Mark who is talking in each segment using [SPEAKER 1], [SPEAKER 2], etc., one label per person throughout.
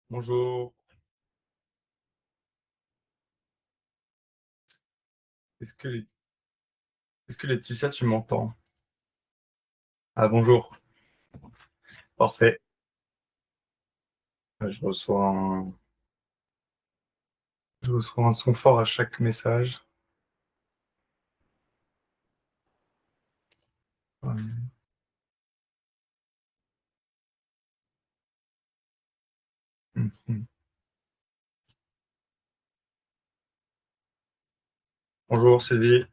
[SPEAKER 1] Bonjour. Est-ce que, Laetitia, tu m'entends? Ah, bonjour. Parfait. Je reçois un son fort à chaque message. Ouais. Mhm. Bonjour, Sylvie.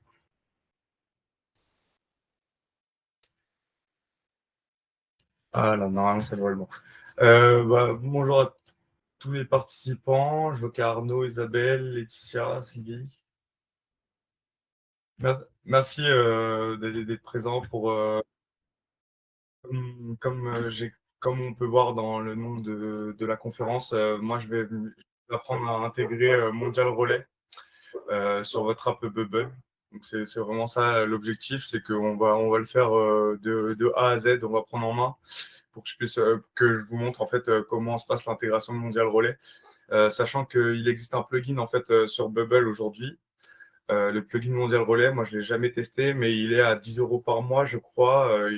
[SPEAKER 1] Ah là, normalement, ça doit être bon. Bonjour à tous les participants. Je vois qu'Arnaud, Isabelle, Laetitia, Sylvie. Merci d'être présent comme on peut voir dans le nom de la conférence, moi, je vais apprendre à intégrer Mondial Relais sur votre app Bubble. Donc c'est vraiment ça l'objectif, c'est qu'on va le faire de A à Z, on va prendre en main pour que je vous montre en fait comment se passe l'intégration de Mondial Relais, sachant qu'il existe un plugin en fait sur Bubble aujourd'hui. Le plugin Mondial Relais, moi je l'ai jamais testé, mais il est à 10 euros par mois, je crois.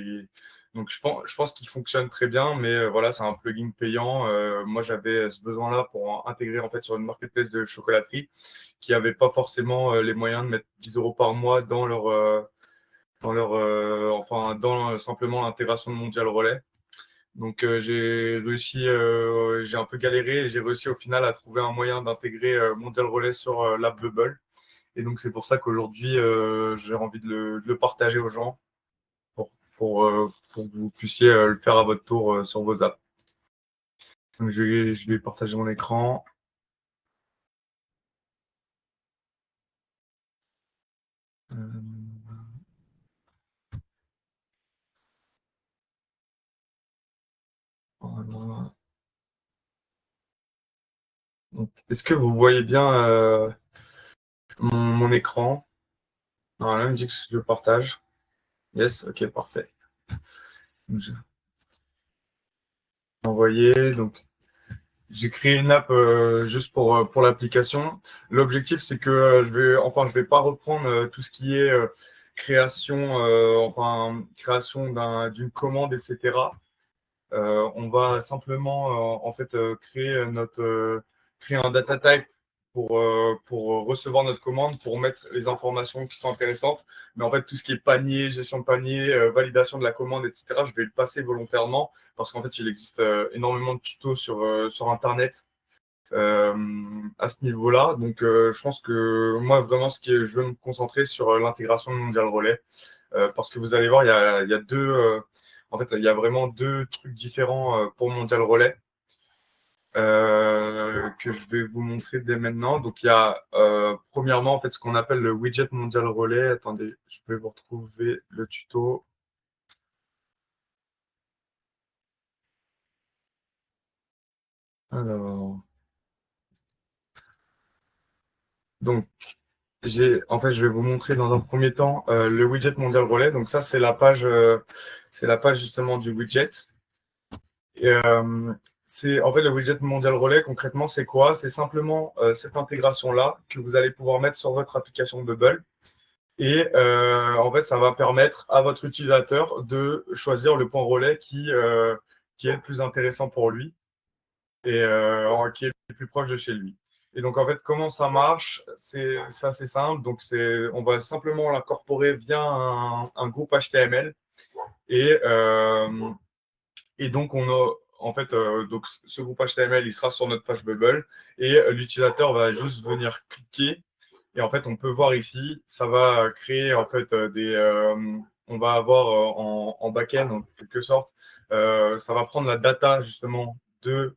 [SPEAKER 1] Donc je pense qu'il fonctionne très bien, mais voilà, c'est un plugin payant. Moi j'avais ce besoin-là pour intégrer en fait sur une marketplace de chocolaterie qui n'avaient pas forcément les moyens de mettre 10 euros par mois enfin, dans simplement l'intégration de Mondial Relais. Donc j'ai un peu galéré et j'ai réussi au final à trouver un moyen d'intégrer Mondial Relais sur l'app Bubble. Et donc c'est pour ça qu'aujourd'hui j'ai envie de le partager aux gens pour que vous puissiez le faire à votre tour sur vos apps. Donc je vais partager mon écran. Euh, voilà. Donc, est-ce que vous voyez bien mon écran? Normalement, il me dit que je le partage. Yes, ok, parfait. Donc, j'ai envoyé. Donc, j'ai créé une app juste pour l'application. L'objectif, c'est que je vais pas reprendre tout ce qui est création d'une commande, etc. On va simplement en fait créer un data type pour recevoir notre commande, pour mettre les informations qui sont intéressantes. Mais en fait, tout ce qui est panier, gestion de panier, validation de la commande, etc., je vais le passer volontairement parce qu'en fait, il existe énormément de tutos sur Internet euh, à ce niveau-là. Donc, je pense que moi, vraiment, je veux me concentrer sur l'intégration de Mondial Relais parce que vous allez voir, il y a en fait, il y a vraiment deux trucs différents pour Mondial Relais que je vais vous montrer dès maintenant. Donc, il y a premièrement en fait ce qu'on appelle le widget Mondial Relais. Attendez, je vais vous retrouver le tuto. Alors, donc, je vais vous montrer dans un premier temps le widget Mondial Relais. Donc, ça, c'est la page justement du widget. Et, en fait, le widget Mondial Relais, concrètement, c'est quoi? C'est simplement cette intégration-là que vous allez pouvoir mettre sur votre application Bubble. Et en fait, ça va permettre à votre utilisateur de choisir le point relais qui est le plus intéressant pour lui et qui est le plus proche de chez lui. Et donc, en fait, comment ça marche? C'est assez simple. Donc, on va simplement l'incorporer via un groupe HTML. Et, euh, et donc, en fait, donc, ce groupe HTML, il sera sur notre page Bubble et l'utilisateur va juste venir cliquer. Et en fait, on peut voir ici, ça va créer en fait on va avoir en back-end, en quelque sorte, ça va prendre la data justement de,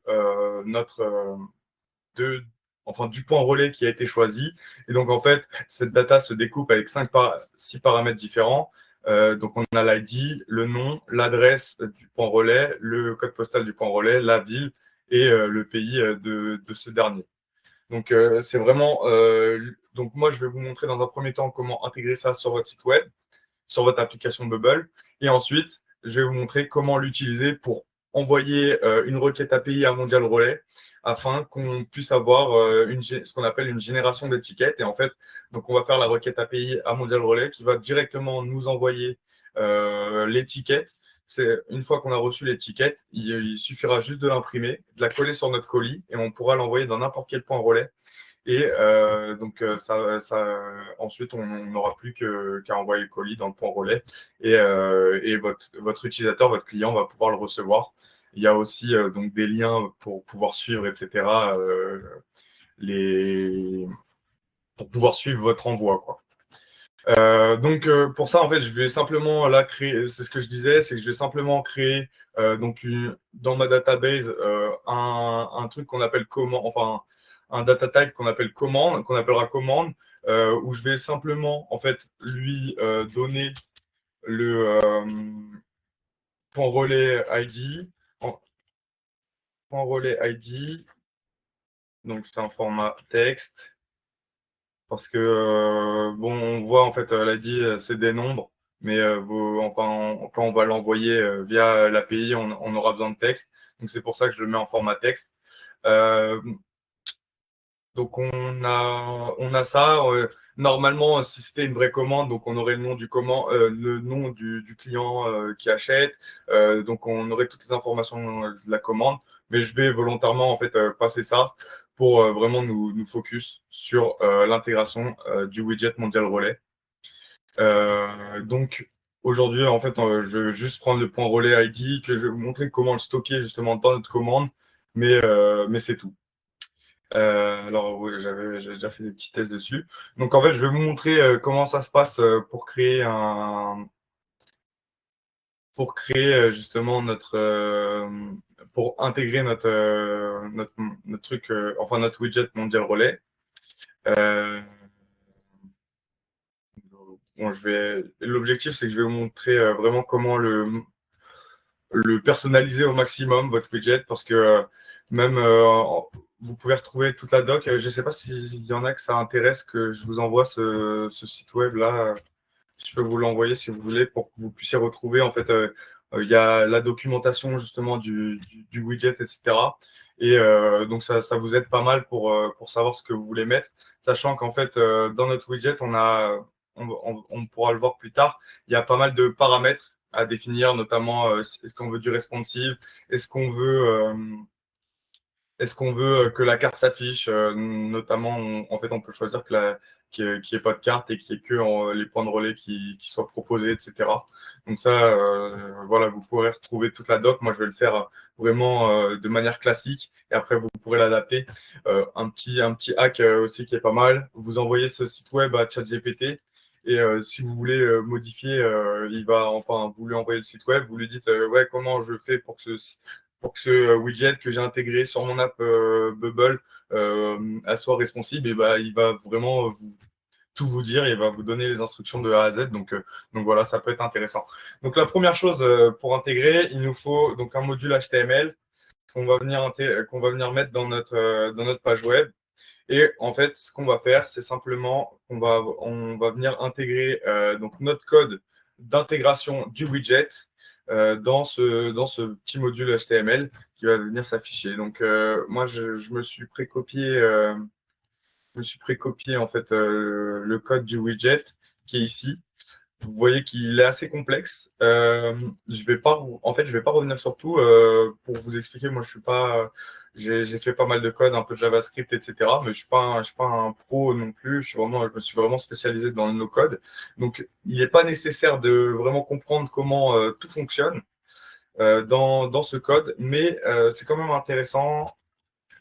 [SPEAKER 1] enfin, du point relais qui a été choisi. Et donc, en fait, cette data se découpe avec 6 paramètres différents. Donc, on a l'ID, le nom, l'adresse du point relais, le code postal du point relais, la ville et le pays de ce dernier. Donc, c'est vraiment. Donc, moi, je vais vous montrer dans un premier temps comment intégrer ça sur votre site web, sur votre application Bubble. Et ensuite, je vais vous montrer comment l'utiliser pour envoyer une requête API à Mondial Relay afin qu'on puisse avoir ce qu'on appelle une génération d'étiquettes. Et en fait, donc on va faire la requête API à Mondial Relay qui va directement nous envoyer l'étiquette. C'est une fois qu'on a reçu l'étiquette, il suffira juste de l'imprimer, de la coller sur notre colis et on pourra l'envoyer dans n'importe quel point relais. Et donc, ensuite, on n'aura plus qu'à envoyer le colis dans le point relais et votre utilisateur, votre client va pouvoir le recevoir. Il y a aussi donc des liens pour pouvoir suivre, etc., pour pouvoir suivre votre envoi, quoi. Donc, pour ça, en fait, je vais simplement là créer, c'est ce que je disais, c'est que je vais simplement créer donc dans ma database un truc qu'on appelle comment, enfin, un data type qu'on appelle commande, qu'on appellera commande, où je vais simplement, en fait, lui donner le point relais ID, point relais ID, donc c'est un format texte. Parce que, bon, on voit en fait, l'ID, c'est des nombres, mais quand on va l'envoyer via l'API, on aura besoin de texte. Donc, c'est pour ça que je le mets en format texte. Donc, on a ça. Normalement, si c'était une vraie commande, donc on aurait le nom du client qui achète. Donc, on aurait toutes les informations de la commande. Mais je vais volontairement en fait passer ça pour vraiment nous focus sur l'intégration du widget Mondial Relay. Donc, aujourd'hui, en fait, je vais juste prendre le point relais ID, que je vais vous montrer comment le stocker justement dans notre commande. Mais c'est tout. Alors, oui, j'avais déjà fait des petits tests dessus. Donc, en fait, je vais vous montrer comment ça se passe pour créer justement pour intégrer notre truc, enfin notre widget Mondial Relais. Bon, l'objectif, c'est que je vais vous montrer vraiment comment le personnaliser au maximum, votre widget, parce que même vous pouvez retrouver toute la doc. Je ne sais pas s'il y en a que ça intéresse que je vous envoie ce site web là. Je peux vous l'envoyer si vous voulez pour que vous puissiez retrouver. En fait, il y a la documentation justement du widget, etc. Et donc, ça vous aide pas mal pour savoir ce que vous voulez mettre. Sachant qu'en fait, dans notre widget, on pourra le voir plus tard, il y a pas mal de paramètres à définir, notamment est-ce qu'on veut du responsive, est-ce qu'on veut que la carte s'affiche notamment, en fait, on peut choisir qu'il n'y ait pas de carte et qu'il n'y ait que les points de relais qui soient proposés, etc. Donc ça, voilà, vous pourrez retrouver toute la doc. Moi, je vais le faire vraiment de manière classique et après, vous pourrez l'adapter. Un petit hack aussi qui est pas mal. Vous envoyez ce site web à ChatGPT et si vous voulez modifier, vous lui envoyez le site web, vous lui dites ouais, comment je fais pour que ce widget que j'ai intégré sur mon app Bubble soit responsive, et bah, il va vraiment tout vous dire, et il va vous donner les instructions de A à Z. Donc voilà, ça peut être intéressant. Donc la première chose pour intégrer, il nous faut donc un module HTML qu'on va venir mettre dans notre page web. Et en fait, ce qu'on va faire, c'est simplement on va venir intégrer donc notre code d'intégration du widget dans ce petit module HTML qui va venir s'afficher. Donc, moi, je me suis précopié en fait le code du widget qui est ici. Vous voyez qu'il est assez complexe. Je vais pas revenir sur tout pour vous expliquer. Moi, je suis pas, j'ai fait pas mal de code, un peu de JavaScript, etc. Mais je suis pas un pro non plus. Je me suis vraiment spécialisé dans le no-code. Donc, il n'est pas nécessaire de vraiment comprendre comment tout fonctionne dans ce code, mais c'est quand même intéressant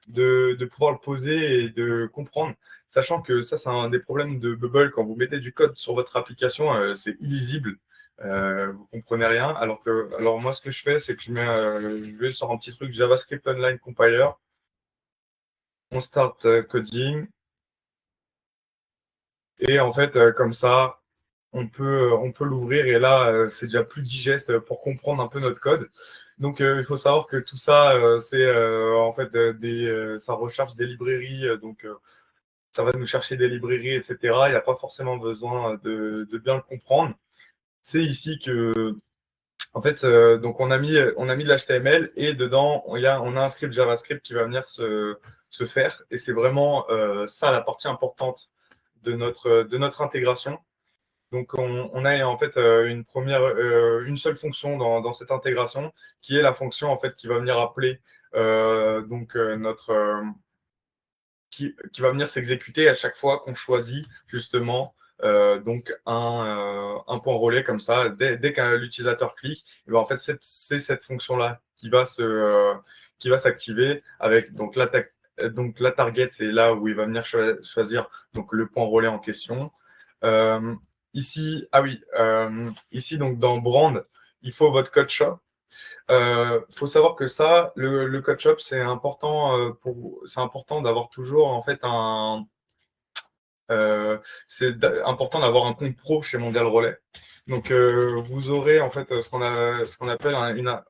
[SPEAKER 1] de pouvoir le poser et de comprendre, sachant que ça, c'est un des problèmes de Bubble. Quand vous mettez du code sur votre application, c'est illisible. Vous comprenez rien. Alors moi, ce que je fais, c'est que je vais sur un petit truc JavaScript Online Compiler. On start coding. Et en fait, comme ça, on peut l'ouvrir et là, c'est déjà plus digeste pour comprendre un peu notre code. Donc, il faut savoir que tout ça, c'est en fait ça recherche des librairies. Donc, ça va nous chercher des librairies, etc. Il n'y a pas forcément besoin de bien le comprendre. C'est ici que En fait, donc on a mis de l'HTML et dedans, on a un script JavaScript qui va venir se faire. Et c'est vraiment ça la partie importante de notre intégration. Donc, on a en fait une seule fonction dans cette intégration, qui est la fonction en fait qui va venir appeler qui va venir s'exécuter à chaque fois qu'on choisit justement donc un point relais comme ça. Dès qu'un l'utilisateur clique, et ben, en fait c'est cette fonction-là qui va s'activer avec donc la target, c'est là où il va venir choisir donc le point relais en question. Euh, Ici, ah oui, ici donc dans Brand, il faut votre code shop. Faut savoir que ça, le code shop, c'est important d'avoir toujours en fait important d'avoir un compte pro chez Mondial Relais. Donc vous aurez en fait ce qu'on appelle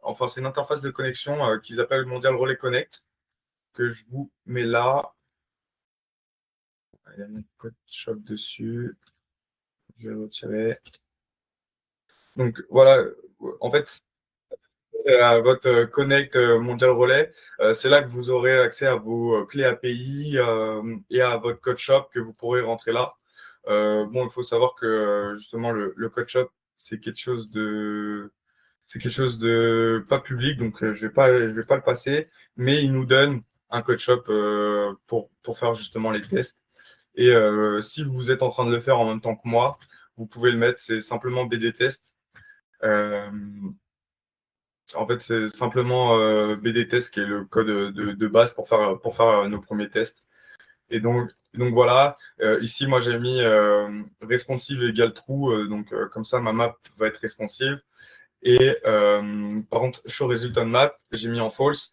[SPEAKER 1] enfin c'est une interface de connexion qu'ils appellent Mondial Relais Connect que je vous mets là. Il y a mon code shop dessus. Je vais le retirer. Donc voilà, en fait, à votre Connect Mondial Relais. C'est là que vous aurez accès à vos clés API et à votre code shop que vous pourrez rentrer là. Bon, il faut savoir que justement le code shop, c'est quelque chose de pas public, donc je vais pas le passer, mais il nous donne un code shop pour faire justement les tests. Et si vous êtes en train de le faire en même temps que moi, vous pouvez le mettre, c'est simplement BD test. Euh, En fait, c'est simplement BD test qui est le code de base pour faire nos premiers tests. Et donc voilà, ici, moi, j'ai mis responsive égale true. Donc, comme ça, ma map va être responsive. Et par contre, show result on map, j'ai mis en false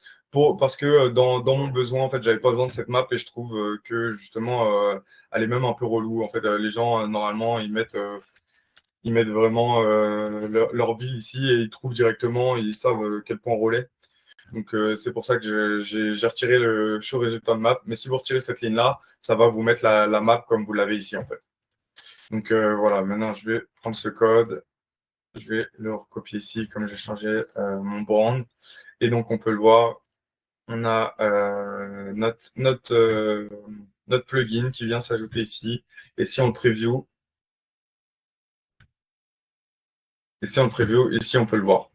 [SPEAKER 1] parce que dans mon besoin, en fait, j'avais pas besoin de cette map et je trouve que justement, elle est même un peu relou. En fait, les gens, normalement, ils mettent vraiment leur ville ici et ils trouvent directement, ils savent quel point relais. Donc, c'est pour ça que j'ai retiré le show résultat de map. Mais si vous retirez cette ligne-là, ça va vous mettre la map comme vous l'avez ici, en fait. Donc, voilà, maintenant, je vais prendre ce code. Je vais le recopier ici, comme j'ai changé mon brand. Et donc, on peut le voir. On a notre plugin qui vient s'ajouter ici. Et si on le preview, ici, on peut le voir.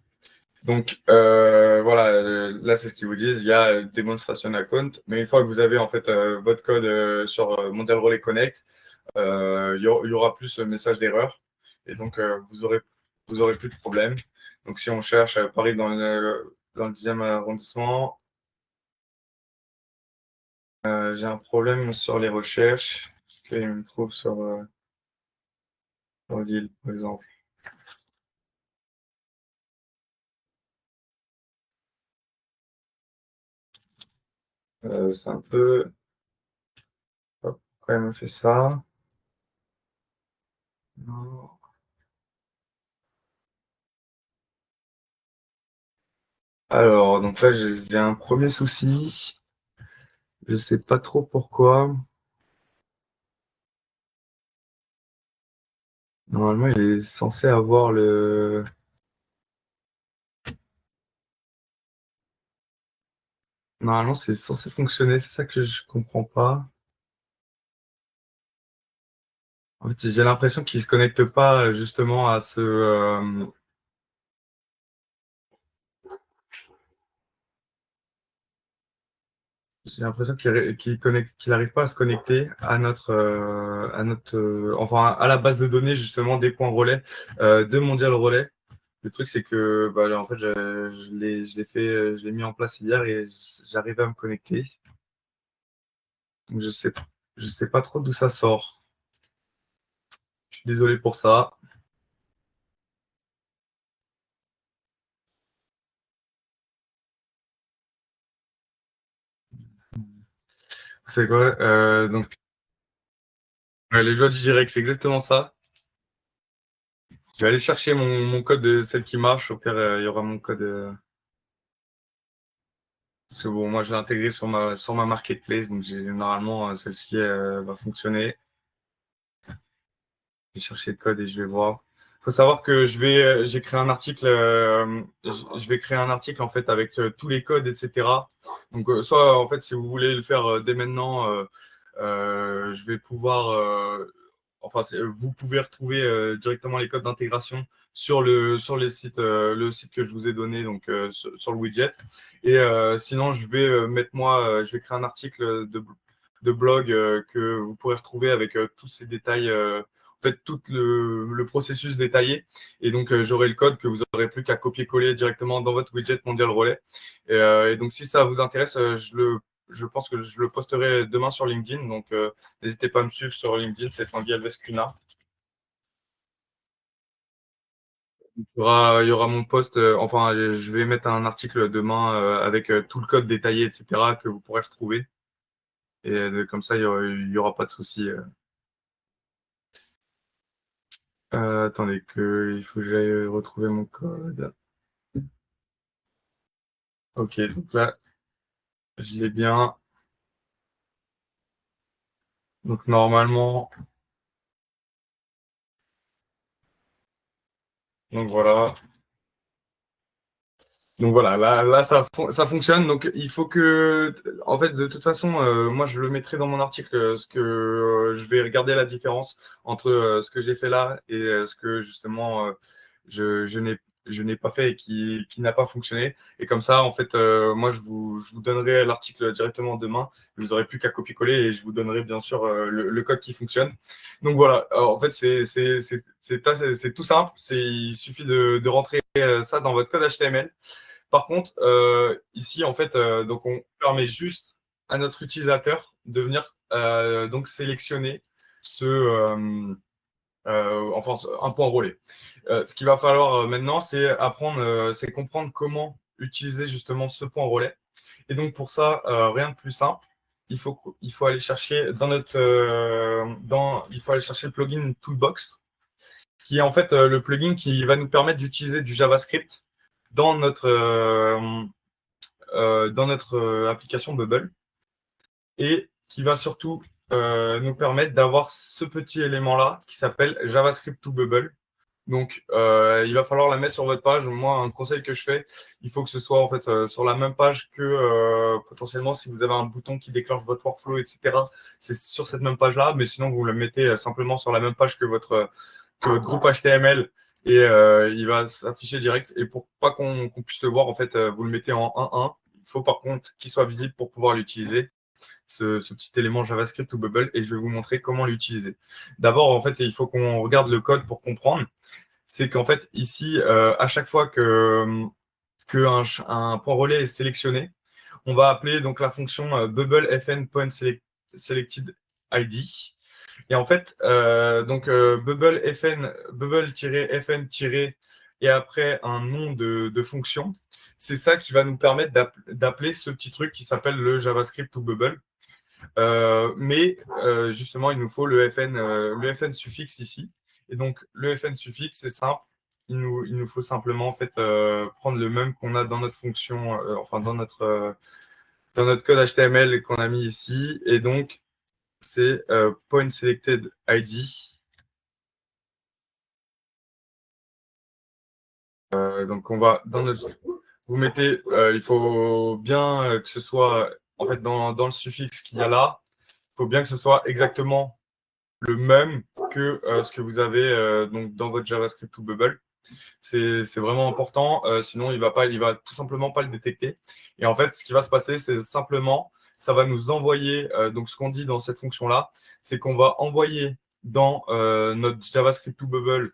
[SPEAKER 1] Donc voilà, là c'est ce qu'ils vous disent, il y a demonstration account, mais une fois que vous avez en fait votre code sur Mondial Relay Connect, il y aura plus ce message d'erreur et donc vous aurez plus de problème. Donc si on cherche Paris dans le 10e arrondissement, j'ai un problème sur les recherches, parce qu'il me trouve sur Lille par exemple. C'est un peu... Hop, pourquoi il me fait ça? Non. Alors, donc là, j'ai un premier souci. Je sais pas trop pourquoi. Normalement, il est censé avoir le. Normalement, c'est censé fonctionner. C'est ça que je comprends pas. En fait, j'ai l'impression qu'il se connecte pas justement à ce. J'ai l'impression qu'il n'arrive pas à se connecter enfin, à la base de données justement des points relais de Mondial Relais. Le truc, c'est que bah, en fait, je l'ai mis en place hier et j'arrivais à me connecter. Donc, je sais pas trop d'où ça sort. Je suis désolé pour ça. C'est quoi donc, les joies du direct, c'est exactement ça. Je vais aller chercher mon code de celle qui marche. Au pire, il y aura mon code. Parce que bon, moi, je l'ai intégré sur ma marketplace. Donc, normalement, celle-ci va fonctionner. Je vais chercher le code et je vais voir. faut savoir que j'ai créé un article, je vais créer un article en fait avec tous les codes, etc. Donc, soit en fait, si vous voulez le faire dès maintenant, je vais pouvoir, enfin, vous pouvez retrouver directement les codes d'intégration sur le site que je vous ai donné, donc sur le widget. Et sinon, je vais mettre moi, je vais créer un article de blog que vous pourrez retrouver avec tous ces détails. En fait, tout le processus détaillé. Et donc, j'aurai le code que vous n'aurez plus qu'à copier-coller directement dans votre widget Mondial Relais. Et donc, si ça vous intéresse, je pense que je le posterai demain sur LinkedIn. Donc, n'hésitez pas à me suivre sur LinkedIn, c'est Tanguy Alves Cunha. Il y aura mon post, enfin, je vais mettre un article demain avec tout le code détaillé, etc., que vous pourrez retrouver. Et comme ça, il y aura pas de souci. Attendez, il faut que j'aille retrouver mon code. Ok, donc là, je l'ai bien. Donc normalement, donc voilà. Donc voilà, là ça fonctionne. Donc il faut que, en fait, de toute façon, moi je le mettrai dans mon article, ce que je vais regarder la différence entre ce que j'ai fait là et ce que justement je n'ai pas fait et qui n'a pas fonctionné. Et comme ça, en fait, moi je vous donnerai l'article directement demain. Vous n'aurez plus qu'à copier-coller et je vous donnerai bien sûr le code qui fonctionne. Donc voilà, alors, en fait, c'est tout simple. Il suffit de rentrer ça dans votre code HTML. Par contre, ici, en fait, donc on permet juste à notre utilisateur de venir donc sélectionner enfin, un point relais. Ce qu'il va falloir maintenant, c'est apprendre, c'est comprendre comment utiliser justement ce point relais. Et donc pour ça, rien de plus simple. Il faut aller chercher il faut aller chercher le plugin Toolbox, qui est en fait le plugin qui va nous permettre d'utiliser du JavaScript dans notre application Bubble et qui va surtout nous permettre d'avoir ce petit élément-là qui s'appelle JavaScript to Bubble. Donc, il va falloir la mettre sur votre page. Moi, un conseil que je fais, il faut que ce soit en fait sur la même page que potentiellement si vous avez un bouton qui déclenche votre workflow, etc. C'est sur cette même page-là, mais sinon vous le mettez simplement sur la même page que votre groupe HTML et il va s'afficher direct. Et pour pas qu'on puisse le voir, en fait, vous le mettez en 1.1. Il faut par contre qu'il soit visible pour pouvoir l'utiliser, ce petit élément JavaScript ou Bubble, et je vais vous montrer comment l'utiliser. D'abord, en fait, il faut qu'on regarde le code pour comprendre. C'est qu'en fait, ici, à chaque fois un point relais est sélectionné, on va appeler donc la fonction bubblefn.selected ID. Et en fait, donc bubble-fn- et après un nom de fonction, c'est ça qui va nous permettre d'appeler ce petit truc qui s'appelle le JavaScript ou Bubble. Mais justement, il nous faut le fn suffixe ici. Et donc, le fn suffixe, c'est simple. Il nous faut simplement en fait, prendre le même qu'on a dans notre fonction, enfin dans notre code HTML qu'on a mis ici. Et donc, c'est point selected ID. Donc, on va dans notre. Vous mettez, il faut bien que ce soit en fait dans le suffixe qu'il y a là, il faut bien que ce soit exactement le même que ce que vous avez donc dans votre JavaScript ou Bubble. C'est vraiment important, sinon il va tout simplement pas le détecter. Et en fait, ce qui va se passer, c'est simplement, ça va nous envoyer, donc ce qu'on dit dans cette fonction-là, c'est qu'on va envoyer dans notre JavaScript ou Bubble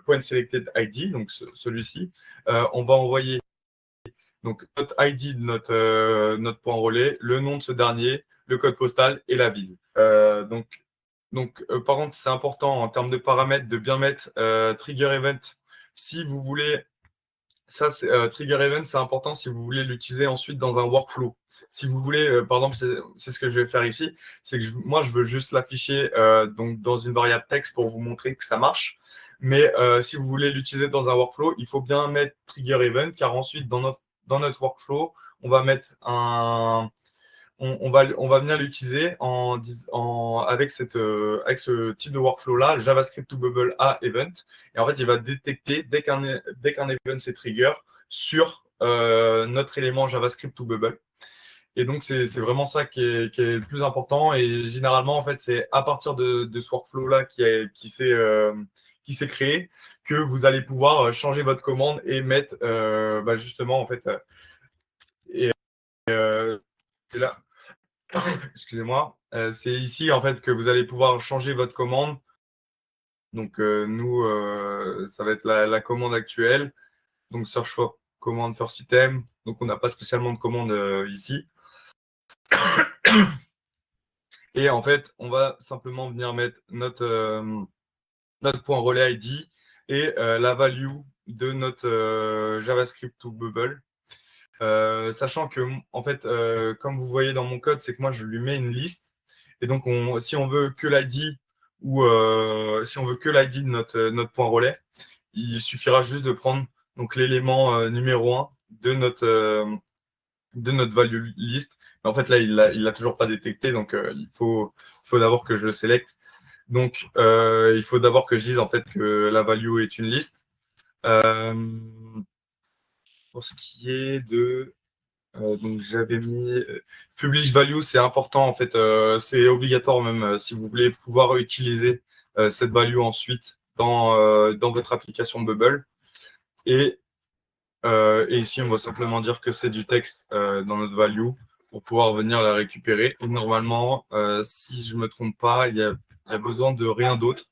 [SPEAKER 1] point selected ID, donc celui-ci, on va envoyer donc notre ID de notre point relais, le nom de ce dernier, le code postal et la ville. Par contre, c'est important en termes de paramètres de bien mettre trigger event si vous voulez. Ça, trigger event, c'est important si vous voulez l'utiliser ensuite dans un workflow. Si vous voulez, par exemple, c'est ce que je vais faire ici, c'est que moi, je veux juste l'afficher donc dans une variable texte pour vous montrer que ça marche. Mais si vous voulez l'utiliser dans un workflow, il faut bien mettre trigger event, car ensuite, dans notre workflow, on va mettre on va venir l'utiliser avec ce type de workflow-là, JavaScript to Bubble à event. Et en fait, il va détecter dès qu'un event s'est trigger sur notre élément JavaScript to Bubble. Et donc, c'est vraiment ça qui est le plus important. Et généralement, en fait, c'est à partir de ce workflow-là qui s'est créé que vous allez pouvoir changer votre commande et mettre justement, en fait, et là, excusez-moi, c'est ici, en fait, que vous allez pouvoir changer votre commande. Donc, nous, ça va être la commande actuelle. Donc, search for command first item. Donc, on n'a pas spécialement de commande ici. Et en fait, on va simplement venir mettre notre point relais ID et la value de notre JavaScript to Bubble. Sachant que, en fait, comme vous voyez dans mon code, c'est que moi, je lui mets une liste. Et donc, si on veut que l'ID ou si on veut que l'ID de notre point relais, il suffira juste de prendre donc l'élément numéro 1 de notre value list. Mais en fait, là, il l'a toujours pas détecté. Donc, il faut d'abord que je le sélecte. Donc, il faut d'abord que je dise en fait que la value est une liste. Pour ce qui est de donc j'avais mis publish value, c'est important en fait, c'est obligatoire même si vous voulez pouvoir utiliser cette value ensuite dans votre application Bubble. Et ici, on va simplement dire que c'est du texte dans notre value pour pouvoir venir la récupérer. Et normalement, si je ne me trompe pas, il y a besoin de rien d'autre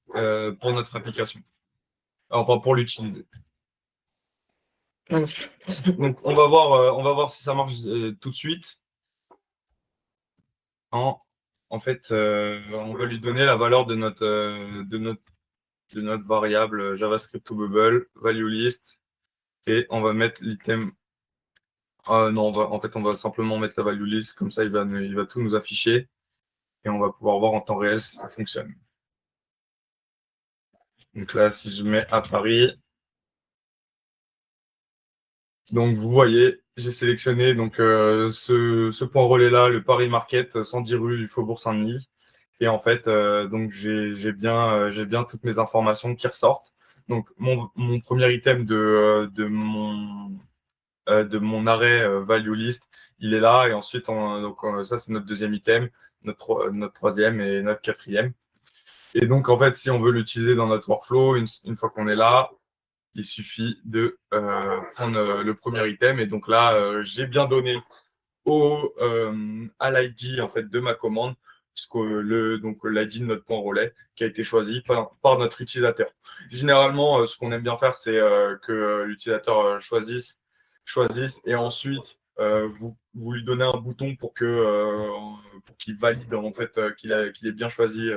[SPEAKER 1] pour notre application, enfin pour l'utiliser. Donc, on va voir si ça marche tout de suite. En fait, on va lui donner la valeur de notre variable JavaScript to Bubble, value list, et on va mettre l'item. Non, en fait, on va simplement mettre la value list, comme ça, il va tout nous afficher, et on va pouvoir voir en temps réel si ça fonctionne. Donc là, si je mets à Paris, donc vous voyez, j'ai sélectionné donc ce point relais là, le Paris Market, 110 rue du Faubourg Saint-Denis. Et en fait, donc j'ai bien toutes mes informations qui ressortent. Donc mon premier item de mon arrêt value list, il est là. Et ensuite, donc, ça c'est notre deuxième item, notre troisième et notre quatrième. Et donc en fait, si on veut l'utiliser dans notre workflow, une fois qu'on est là, il suffit de prendre le premier item. Et donc là, j'ai bien donné à l'ID en fait, de ma commande, donc l'ID de notre point relais qui a été choisi par notre utilisateur. Généralement, ce qu'on aime bien faire, c'est que l'utilisateur choisisse et ensuite vous lui donnez un bouton pour qu'il valide en fait qu'il ait bien choisi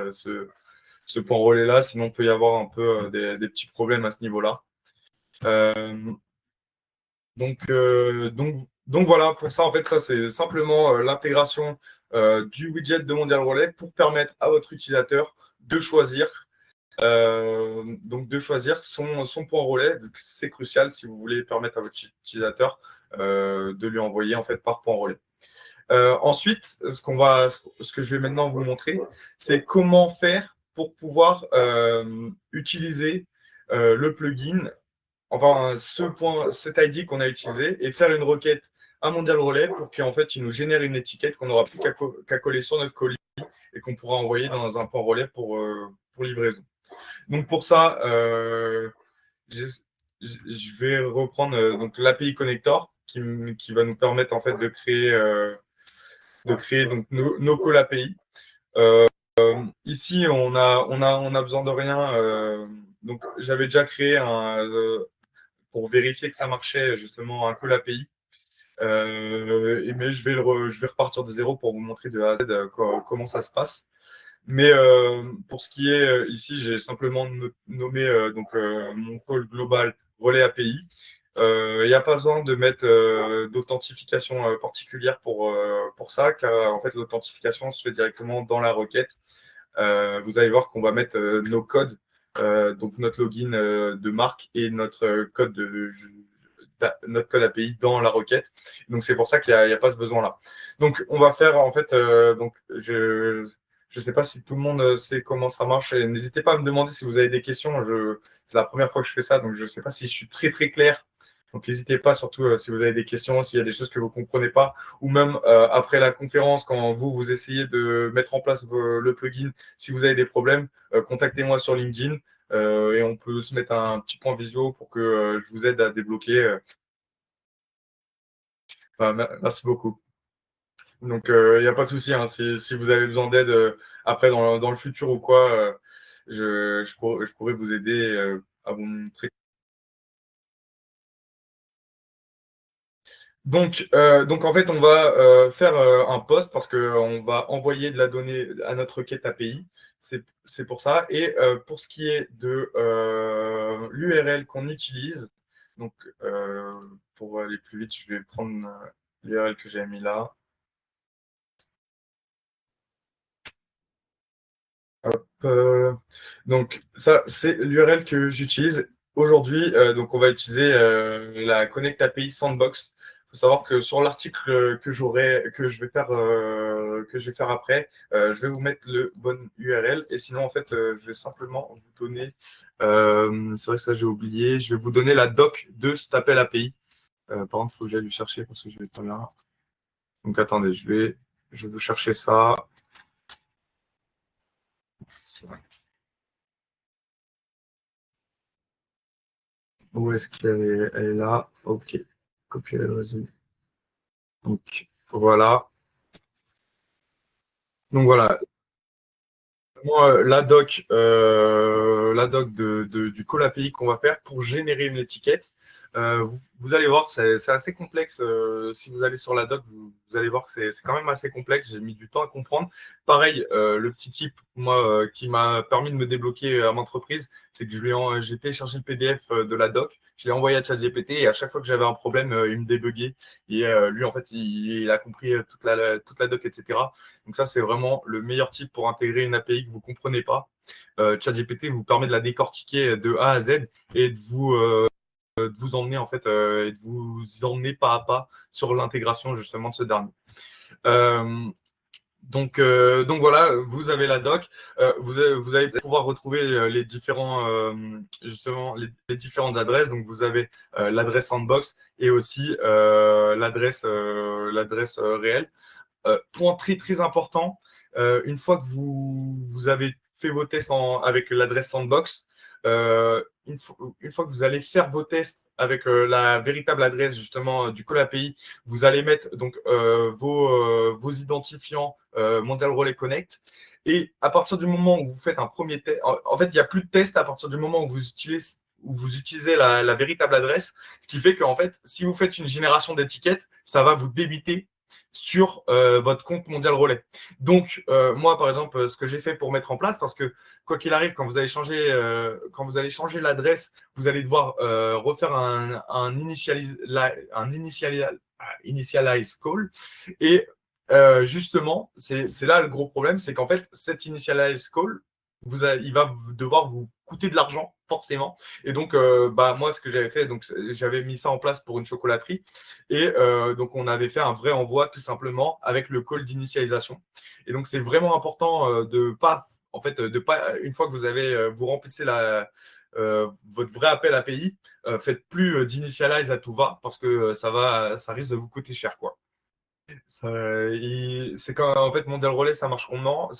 [SPEAKER 1] ce point relais là. Sinon, il peut y avoir un peu des petits problèmes à ce niveau-là. Donc voilà, pour ça, en fait, ça, c'est simplement l'intégration du widget de Mondial Relay pour permettre à votre utilisateur de choisir, son point relais, vu que c'est crucial si vous voulez permettre à votre utilisateur de lui envoyer en fait par point relais. Ensuite, ce que je vais maintenant vous montrer, c'est comment faire pour pouvoir utiliser le plugin, enfin cet ID qu'on a utilisé, et faire une requête à Mondial Relay pour qu'en fait il nous génère une étiquette qu'on n'aura plus qu'à coller sur notre colis et qu'on pourra envoyer dans un point relais pour livraison. Donc pour ça, je vais reprendre donc l'API connector qui va nous permettre en fait de créer donc nos calls API. Ici, on a besoin de rien. Donc j'avais déjà créé pour vérifier que ça marchait, justement, un call API. Mais je vais repartir de zéro pour vous montrer de A à Z comment ça se passe. Mais pour ce qui est ici, j'ai simplement nommé mon call global relais API. Il n'y a pas besoin de mettre d'authentification particulière pour ça, car en fait, l'authentification se fait directement dans la requête. Vous allez voir qu'on va mettre nos codes, donc notre login de marque et notre code notre code API dans la requête. Donc, c'est pour ça qu'il n'y a pas ce besoin-là. Donc, on va faire, en fait, donc, je ne sais pas si tout le monde sait comment ça marche. Et n'hésitez pas à me demander si vous avez des questions. C'est la première fois que je fais ça, donc je ne sais pas si je suis très, très clair. Donc, n'hésitez pas, surtout si vous avez des questions, s'il y a des choses que vous ne comprenez pas, ou même après la conférence, quand vous essayez de mettre en place le plugin, si vous avez des problèmes, contactez-moi sur LinkedIn et on peut se mettre un petit point visio pour que je vous aide à débloquer. Merci beaucoup. Donc, il n'y a pas de souci. Hein, si vous avez besoin d'aide après dans le futur ou quoi, je pourrais vous aider à vous montrer. Donc en fait, on va faire un post parce qu'on va envoyer de la donnée à notre requête API. C'est pour ça. Et pour ce qui est de l'URL qu'on utilise, donc pour aller plus vite, je vais prendre l'URL que j'ai mis là. Donc ça, c'est l'URL que j'utilise aujourd'hui. Donc on va utiliser la Connect API Sandbox. Il faut savoir que sur l'article que je vais faire après, je vais vous mettre le bon URL. Et sinon, en fait, je vais simplement vous donner, c'est vrai que ça j'ai oublié, je vais vous donner la doc de cet appel API. Par contre, il faut que j'aille le chercher parce que je vais pas là. Donc attendez, je vais vous chercher ça. Où est-ce qu'elle est? Elle est là. OK. Copier le réseau. Donc, voilà. Donc, voilà. Moi, la doc du call API qu'on va faire pour générer une étiquette. Vous allez voir, c'est assez complexe. Si vous allez sur la doc, vous allez voir que c'est quand même assez complexe. J'ai mis du temps à comprendre. Pareil, le petit tip, moi, qui m'a permis de me débloquer à ma entreprise, c'est que j'ai téléchargé le PDF de la doc, je l'ai envoyé à ChatGPT et à chaque fois que j'avais un problème, il me débuguait. Et lui, en fait, il a compris toute la doc, etc. Donc ça, c'est vraiment le meilleur type pour intégrer une API que vous ne comprenez pas. ChatGPT vous permet de la décortiquer de A à Z et de vous emmener en fait et de vous emmener pas à pas sur l'intégration justement de ce dernier. Donc voilà, vous avez la doc, vous allez pouvoir retrouver justement les différentes adresses. Donc vous avez l'adresse sandbox et aussi l'adresse réelle. Point très très important, une fois que vous avez fait vos tests avec l'adresse sandbox, une fois que vous allez faire vos tests avec la véritable adresse justement du call API, vous allez mettre donc vos identifiants Mondial Relay Connect. Et à partir du moment où vous faites un premier test, en fait, il n'y a plus de test à partir du moment où vous utilisez la véritable adresse, ce qui fait qu'en fait, si vous faites une génération d'étiquettes, ça va vous débiter sur votre compte Mondial Relais. Donc, moi, par exemple, ce que j'ai fait pour mettre en place, parce que quoi qu'il arrive, quand vous allez changer l'adresse, vous allez devoir refaire un initialize call. Et justement, c'est là le gros problème, c'est qu'en fait, cet initialize call, il va devoir vous coûter de l'argent, forcément. Et donc, moi, ce que j'avais fait, donc j'avais mis ça en place pour une chocolaterie. Et donc, on avait fait un vrai envoi, tout simplement, avec le call d'initialisation. Et donc, c'est vraiment important de pas, en fait, de pas, une fois que vous remplissez votre vrai appel API, faites plus d'initialize à tout va, parce que ça risque de vous coûter cher, quoi. C'est quand en fait Mondial Relais, ça marche comment?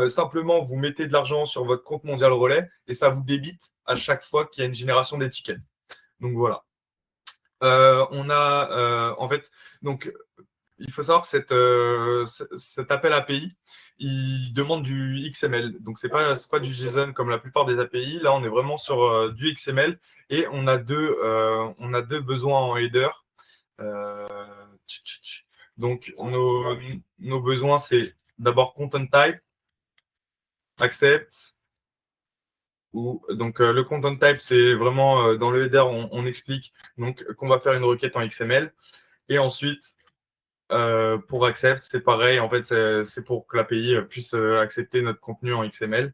[SPEAKER 1] Simplement, vous mettez de l'argent sur votre compte Mondial Relais et ça vous débite à chaque fois qu'il y a une génération d'étiquettes. Donc voilà. On a en fait donc il faut savoir que cet appel API, il demande du XML. Donc c'est pas du JSON comme la plupart des API. Là, on est vraiment sur du XML et on a deux besoins en header. Euh, donc, nos besoins, c'est d'abord content type, accept. Donc, le content type, c'est vraiment dans le header, on explique donc qu'on va faire une requête en XML. Et ensuite, pour accept, c'est pareil. En fait, c'est pour que l'API puisse accepter notre contenu en XML.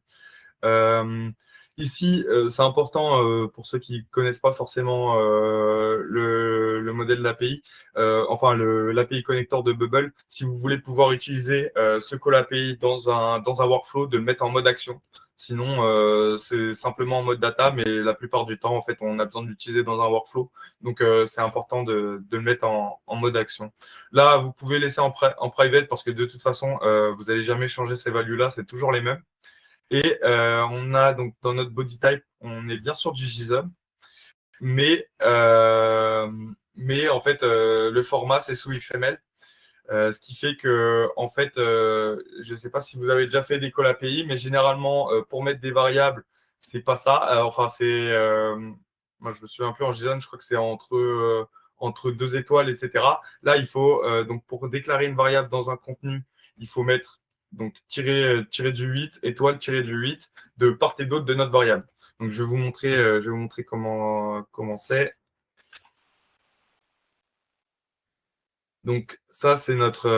[SPEAKER 1] Ici, c'est important pour ceux qui ne connaissent pas forcément le modèle de l'API, enfin l'API connector de Bubble. Si vous voulez pouvoir utiliser ce call API dans un workflow, de le mettre en mode action. Sinon, c'est simplement en mode data, mais la plupart du temps, en fait, on a besoin de l'utiliser dans un workflow. Donc, c'est important de le mettre en mode action. Là, vous pouvez laisser en private parce que de toute façon, vous n'allez jamais changer ces values-là, c'est toujours les mêmes. Et on a donc dans notre body type, on est bien sûr du JSON, mais, en fait, le format, c'est sous XML. Ce qui fait que, en fait, je ne sais pas si vous avez déjà fait des calls API, mais généralement, pour mettre des variables, c'est pas ça. Enfin, moi, je me souviens un peu en JSON, je crois que c'est entre 2 étoiles, etc. Là, il faut, donc, pour déclarer une variable dans un contenu, il faut mettre donc tirer du 8, étoile, tirer du 8, de part et d'autre de notre variable. Donc, je vais vous montrer comment c'est. Donc, ça, c'est notre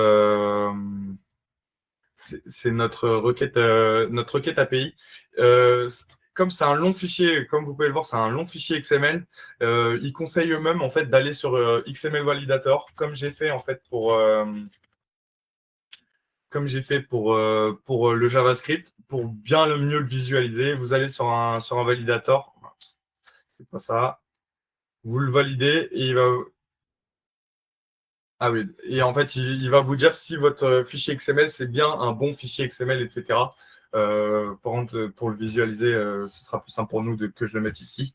[SPEAKER 1] requête API. Comme c'est un long fichier, comme vous pouvez le voir, c'est un long fichier XML. Ils conseillent eux-mêmes en fait d'aller sur XML Validator, comme j'ai fait pour le JavaScript, pour bien mieux le visualiser. Vous allez sur un validator, c'est pas ça. Vous le validez et il va. Ah oui, et en fait, il va vous dire si votre fichier XML, c'est bien un bon fichier XML, etc. Par contre, pour le visualiser, ce sera plus simple pour nous que je le mette ici.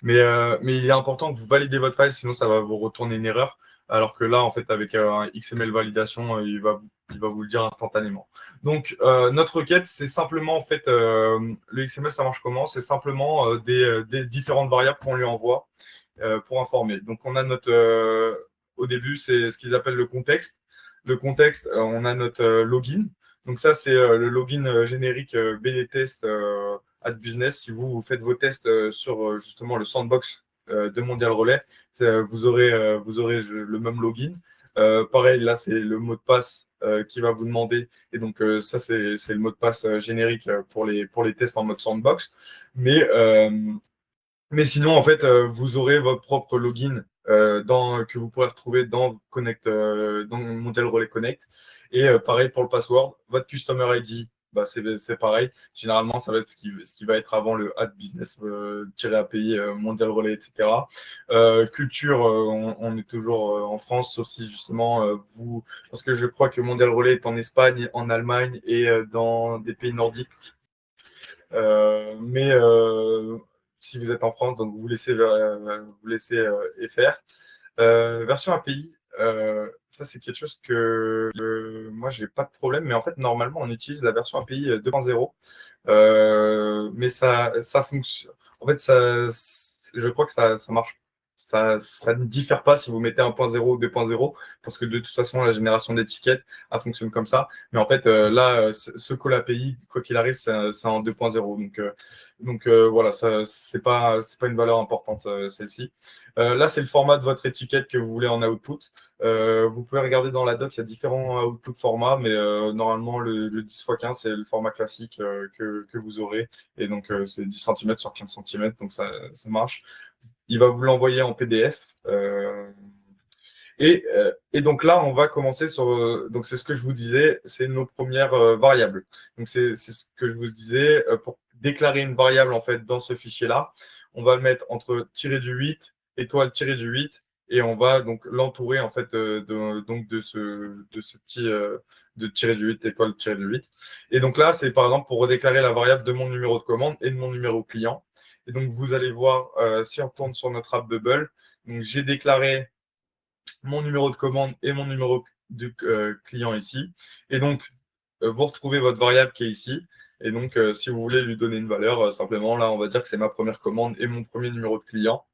[SPEAKER 1] Mais il est important que vous validez votre file, sinon ça va vous retourner une erreur. Alors que là, en fait, avec un XML validation, il va vous le dire instantanément. Donc, notre requête, c'est simplement, en fait, le XML, ça marche comment? C'est simplement des différentes variables qu'on lui envoie pour informer. Donc, on a au début, c'est ce qu'ils appellent le contexte. Le contexte, on a notre login. Donc, ça, c'est le login générique BD Test Business. Si vous faites vos tests sur justement le sandbox de Mondial Relay, vous aurez le même login. Pareil, là, c'est le mot de passe qui va vous demander. Et donc, ça, c'est le mot de passe générique pour les tests en mode sandbox. Mais sinon, en fait, vous aurez votre propre login que vous pourrez retrouver dans Mondial Relay Connect. Et pareil pour le password, votre Customer ID, bah, c'est pareil. Généralement, ça va être ce qui va être avant le @business-API Mondial Relay, etc. Culture, on est toujours en France, sauf si justement parce que je crois que Mondial Relay est en Espagne, en Allemagne et dans des pays nordiques. Mais si vous êtes en France, donc vous laissez FR. Version API, ça c'est quelque chose que moi j'ai pas de problème, mais en fait normalement on utilise la version API 2.0, mais ça fonctionne. En fait, je crois que ça marche. Ça ne diffère pas si vous mettez 1.0 ou 2.0, parce que de toute façon la génération d'étiquettes elle fonctionne comme ça. Mais en fait là, ce call API, quoi qu'il arrive, c'est en 2.0. Donc voilà, ça c'est pas une valeur importante celle-ci. Là, c'est le format de votre étiquette que vous voulez en output. Vous pouvez regarder dans la doc, il y a différents output formats, mais normalement, le 10x15, c'est le format classique que vous aurez. Et donc, c'est 10 cm sur 15 cm, donc ça marche. Il va vous l'envoyer en PDF. Et donc là, on va commencer sur. Donc, c'est ce que je vous disais, c'est nos premières variables. Donc, c'est ce que je vous disais. Pour déclarer une variable, en fait, dans ce fichier-là, on va le mettre entre -du8, étoile -du8, et on va donc l'entourer, en fait, de ce petit de -du8, étoile -du8. Et donc là, c'est par exemple pour redéclarer la variable de mon numéro de commande et de mon numéro client. Et donc, vous allez voir, si on tourne sur notre app Bubble, donc j'ai déclaré mon numéro de commande et mon numéro de client ici. Et donc, vous retrouvez votre variable qui est ici. Et donc, si vous voulez lui donner une valeur, simplement, là, on va dire que c'est ma première commande et mon premier numéro de client.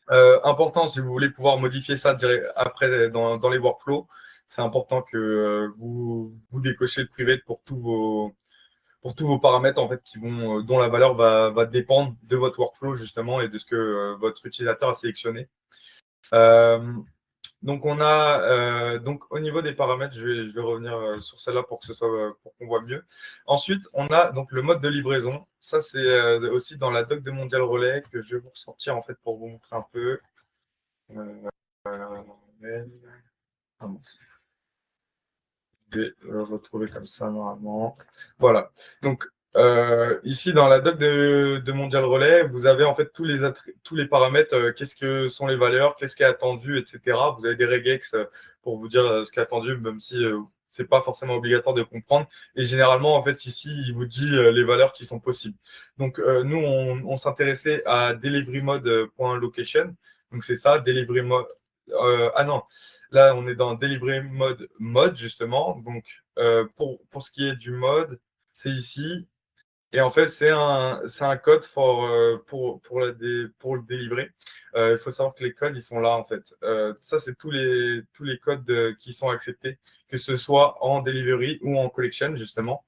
[SPEAKER 1] Important, si vous voulez pouvoir modifier ça après dans les workflows, c'est important que vous décochez le private pour tous vos paramètres en fait, dont la valeur va dépendre de votre workflow justement et de ce que votre utilisateur a sélectionné. Donc, on a donc au niveau des paramètres, je vais revenir sur celle-là pour que ce soit pour qu'on voit mieux. Ensuite, on a donc le mode de livraison. Ça, c'est aussi dans la doc de Mondial Relay que je vais vous ressortir en fait pour vous montrer un peu. Ah, bon, je vais le retrouver comme ça normalement. Voilà. Donc ici dans la doc de Mondial Relais, vous avez en fait tous les paramètres. Qu'est-ce que sont les valeurs, qu'est-ce qui est attendu, etc. Vous avez des regex pour vous dire ce qui est attendu, même si c'est pas forcément obligatoire de comprendre. Et généralement, en fait, ici, il vous dit les valeurs qui sont possibles. Donc nous, on s'intéressait à delivery mode.location. Donc c'est ça, delivery mode. Ah non. Là, on est dans Delivery mode justement. Donc, pour ce qui est du mode, c'est ici. Et en fait, c'est un code pour le délivrer. Il faut savoir que les codes, ils sont là, en fait. Ça, c'est tous les codes qui sont acceptés, que ce soit en delivery ou en collection, justement.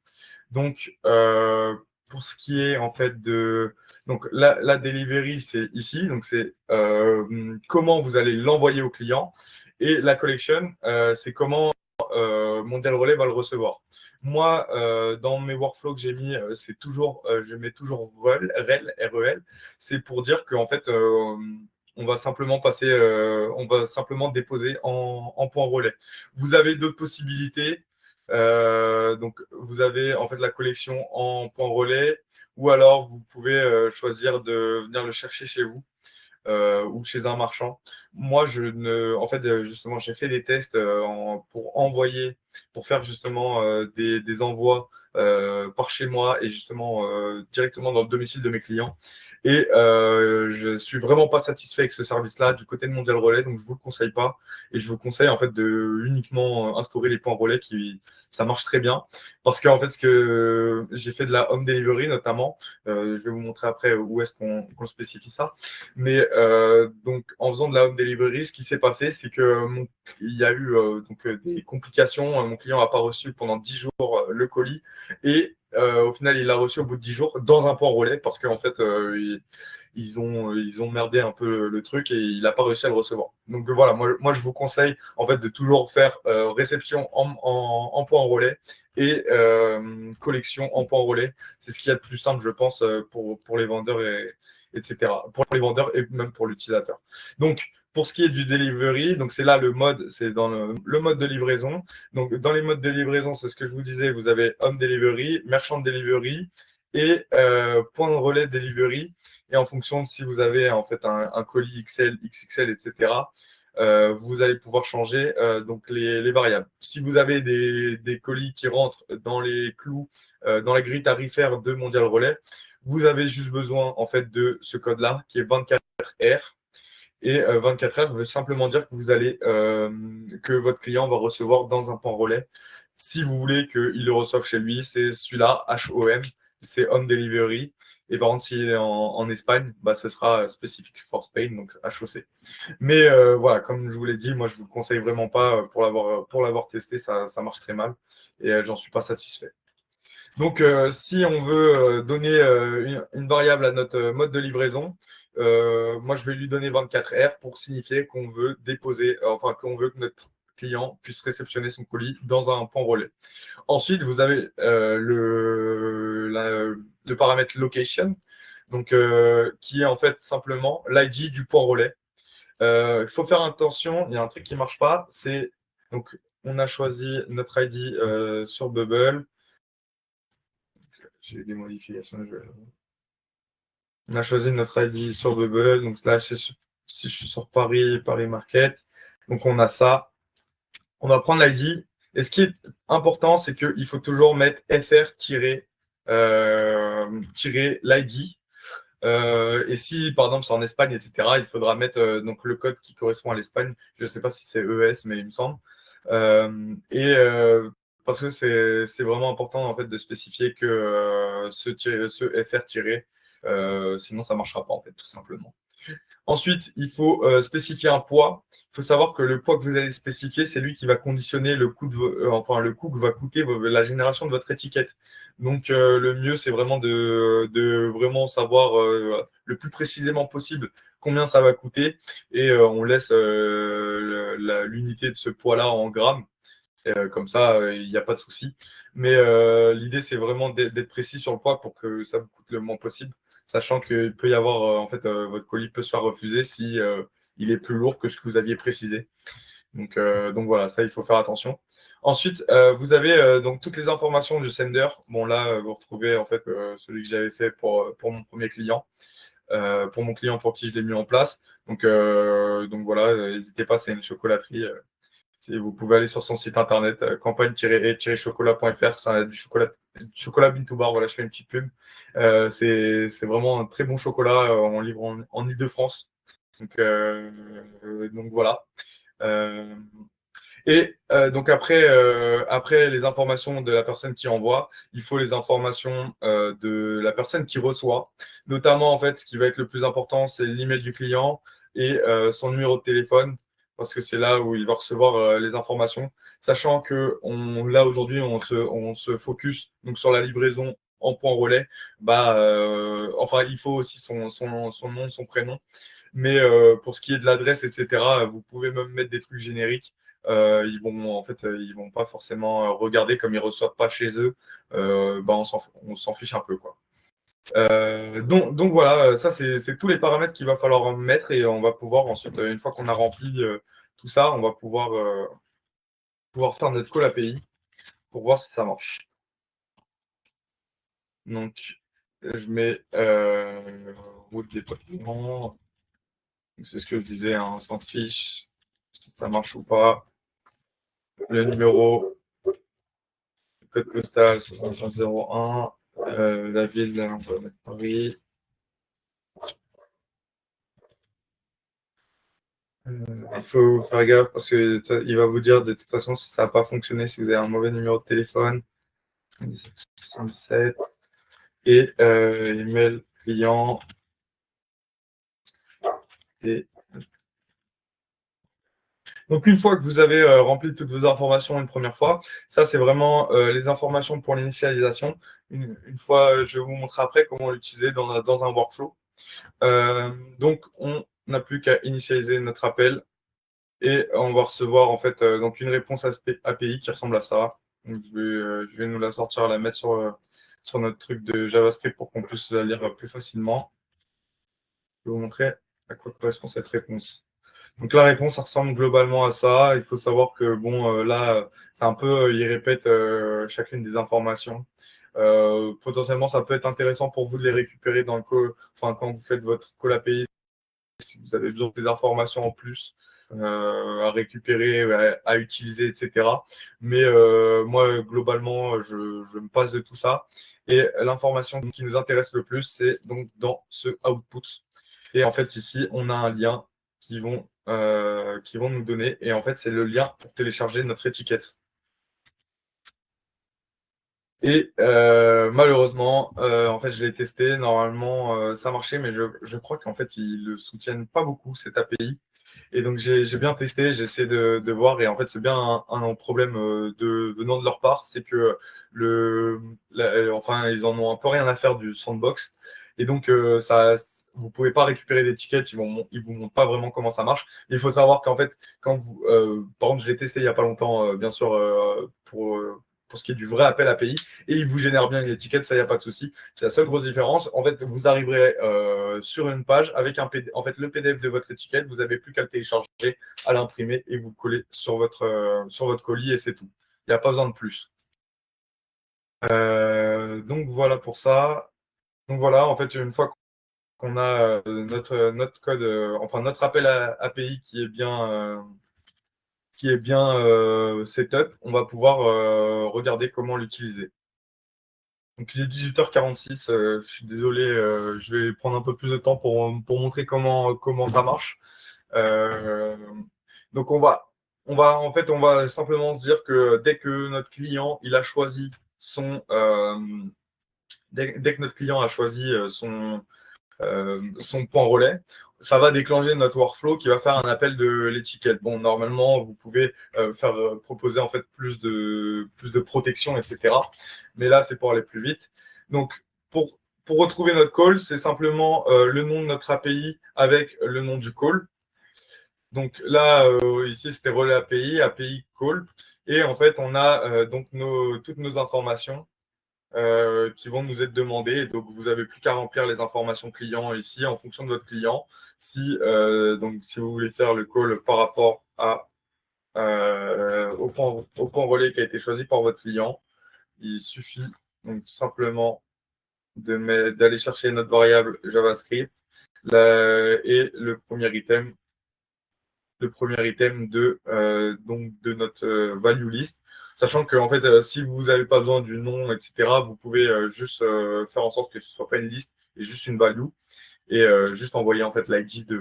[SPEAKER 1] Donc, pour ce qui est, en fait, de... Donc, la delivery, c'est ici. Donc, c'est comment vous allez l'envoyer au client. Et la collection, c'est comment Mondial Relay va le recevoir. Moi, dans mes workflows que j'ai mis, c'est toujours, je mets toujours REL. C'est pour dire qu'en fait, on va simplement on va simplement déposer en point relais. Vous avez d'autres possibilités. Donc, vous avez en fait la collection en point relais, ou alors vous pouvez choisir de venir le chercher chez vous ou chez un marchand. Moi, en fait, justement, j'ai fait des tests pour envoyer, pour faire justement des envois par chez moi et justement directement dans le domicile de mes clients. Et je suis vraiment pas satisfait avec ce service-là du côté de Mondial Relais, donc je vous le conseille pas. Et je vous conseille en fait de uniquement instaurer les points relais ça marche très bien. Parce qu'en fait, ce que j'ai fait de la home delivery notamment, je vais vous montrer après où est-ce qu'on spécifie ça. Mais donc, en faisant de la home delivery, ce qui s'est passé, c'est que il y a eu des complications. Mon client n'a pas reçu pendant 10 jours le colis. Et au final, il l'a reçu au bout de 10 jours dans un point relais parce qu'en fait, ils ont merdé un peu le truc et il n'a pas réussi à le recevoir. Donc voilà, moi je vous conseille en fait de toujours faire réception en point relais et collection en point relais. C'est ce qu'il y a de plus simple, je pense, pour les vendeurs etc. Pour les vendeurs et même pour l'utilisateur. Donc, pour ce qui est du delivery, donc c'est là le mode, c'est dans le mode de livraison. Donc, dans les modes de livraison, c'est ce que je vous disais, vous avez home delivery, merchant delivery et point de relais delivery. Et en fonction de si vous avez en fait un colis XL, XXL, etc., vous allez pouvoir changer donc les variables. Si vous avez des colis qui rentrent dans les clous, dans la grille tarifaire de Mondial Relais, vous avez juste besoin en fait de ce code-là qui est 24R. Et 24R veut simplement dire que que votre client va recevoir dans un point relais. Si vous voulez qu'il le reçoive chez lui, c'est celui-là, HOM, c'est Home Delivery. Et par contre, s'il est en Espagne, bah, ce sera spécifique for Spain, donc HOC. Mais voilà, comme je vous l'ai dit, moi, je ne vous le conseille vraiment pas pour l'avoir testé, ça marche très mal. Et j'en suis pas satisfait. Donc, si on veut donner une variable à notre mode de livraison, moi, je vais lui donner 24R pour signifier qu'on veut déposer, enfin, qu'on veut que notre client puisse réceptionner son colis dans un point relais. Ensuite, vous avez le paramètre location, donc, qui est en fait simplement l'ID du point relais. Il faut faire attention, il y a un truc qui ne marche pas, c'est donc on a choisi notre ID sur Bubble. J'ai eu des modifications. On a choisi notre ID sur Bubble. Donc là, si je suis sur Paris Market, donc on a ça. On va prendre l'ID. Et ce qui est important, c'est qu'il faut toujours mettre FR-l'ID. Et si, par exemple, c'est en Espagne, etc., il faudra mettre donc le code qui correspond à l'Espagne. Je ne sais pas si c'est ES, mais il me semble. Parce que c'est vraiment important en fait de spécifier que ce FR sinon ça ne marchera pas en fait tout simplement. Ensuite, il faut spécifier un poids. Il faut savoir que le poids que vous allez spécifier, c'est lui qui va conditionner le coût le coût que va coûter la génération de votre étiquette. Donc, le mieux, c'est vraiment de vraiment savoir le plus précisément possible combien ça va coûter et on laisse l'unité de ce poids-là en grammes. Comme ça, il n'y a pas de souci. Mais l'idée, c'est vraiment d'être précis sur le poids pour que ça vous coûte le moins possible, sachant qu'il peut y avoir, en fait, votre colis peut se faire refuser si il est plus lourd que ce que vous aviez précisé. Donc voilà, ça, il faut faire attention. Ensuite, vous avez donc toutes les informations du sender. Bon, là, vous retrouvez en fait celui que j'avais fait pour mon premier client, pour mon client pour qui je l'ai mis en place. Donc voilà, n'hésitez pas, c'est une chocolaterie. Vous pouvez aller sur son site internet, campagne-chocolat.fr. C'est du chocolat bean to bar. Voilà, je fais une petite pub. C'est vraiment un très bon chocolat. On livre en Ile-de-France. Donc voilà. Euh, donc après les informations de la personne qui envoie, il faut les informations de la personne qui reçoit. Notamment, en fait, ce qui va être le plus important, c'est l'email du client et son numéro de téléphone, parce que c'est là où il va recevoir les informations. Sachant que là, aujourd'hui, on se focus donc, sur la livraison en point relais. Enfin, il faut aussi son nom, son prénom. Mais pour ce qui est de l'adresse, etc., vous pouvez même mettre des trucs génériques. Ils vont pas forcément regarder comme ils reçoivent pas chez eux. On s'en fiche un peu, quoi. Donc voilà, ça c'est tous les paramètres qu'il va falloir mettre et on va pouvoir ensuite, une fois qu'on a rempli tout ça, on va pouvoir faire notre call API pour voir si ça marche. Donc je mets route département. C'est ce que je disais, hein, on s'en fiche si ça marche ou pas. Le numéro, le code postal 7501, la ville, on va mettre Paris. Il faut faire gaffe parce qu'il va vous dire de toute façon si ça n'a pas fonctionné, si vous avez un mauvais numéro de téléphone. 77 et email client. Et donc, une fois que vous avez rempli toutes vos informations une première fois, ça, c'est vraiment les informations pour l'initialisation. Une fois, je vais vous montrer après comment l'utiliser dans un workflow. Donc, on n'a plus qu'à initialiser notre appel et on va recevoir en fait donc une réponse API qui ressemble à ça. Donc, je vais nous la sortir, la mettre sur notre truc de JavaScript pour qu'on puisse la lire plus facilement. Je vais vous montrer à quoi correspond cette réponse. Donc la réponse, ça ressemble globalement à ça. Il faut savoir que bon, là, c'est un peu, il répète chacune des informations. Potentiellement, ça peut être intéressant pour vous de les récupérer quand vous faites votre call API, si vous avez besoin des informations en plus à récupérer, à utiliser, etc. Mais moi, globalement, je me passe de tout ça. Et l'information qui nous intéresse le plus, c'est donc dans ce output. Et en fait, ici, on a un lien qui vont nous donner. Et en fait, c'est le lien pour télécharger notre étiquette. Et malheureusement, en fait, je l'ai testé. Normalement, ça marchait, mais je crois qu'en fait, ils ne le soutiennent pas beaucoup, cette API. Et donc, j'ai bien testé, j'ai essayé de voir. Et en fait, c'est bien un problème venant de leur part. C'est que ils en ont un peu rien à faire du sandbox. Et donc, vous ne pouvez pas récupérer des tickets. Ils vous montrent pas vraiment comment ça marche. Il faut savoir qu'en fait, par exemple, je l'ai testé il n'y a pas longtemps, bien sûr, pour ce qui est du vrai appel API, et il vous génère bien les tickets, ça, il n'y a pas de souci. C'est la seule grosse différence. En fait, vous arriverez sur une page avec le PDF de votre étiquette, vous n'avez plus qu'à le télécharger, à l'imprimer et vous le coller sur votre colis et c'est tout. Il n'y a pas besoin de plus. Donc voilà pour ça. Donc voilà, en fait, une fois qu'on a notre code, notre appel à API qui est bien setup, on va pouvoir regarder comment l'utiliser. Donc, il est 18h46. Je suis désolé, je vais prendre un peu plus de temps pour montrer comment ça marche. Euh, donc, on va simplement se dire que dès que notre client il a choisi dès que notre client a choisi son point relais, ça va déclencher notre workflow qui va faire un appel de l'étiquette. Bon, normalement, vous pouvez proposer en fait plus de protection, etc. Mais là, c'est pour aller plus vite. Donc, pour retrouver notre call, c'est simplement le nom de notre API avec le nom du call. Donc là, ici, c'était relais API, API call. Et en fait, on a donc toutes nos informations qui vont nous être demandées. Et donc, vous n'avez plus qu'à remplir les informations clients ici en fonction de votre client. Donc, si vous voulez faire le call par rapport au point relais qui a été choisi par votre client, il suffit donc simplement d'aller chercher notre variable JavaScript et le premier item donc de notre value list. Sachant que en fait, si vous n'avez pas besoin du nom, etc., vous pouvez juste faire en sorte que ce ne soit pas une liste et juste une value et juste envoyer en fait l'ID de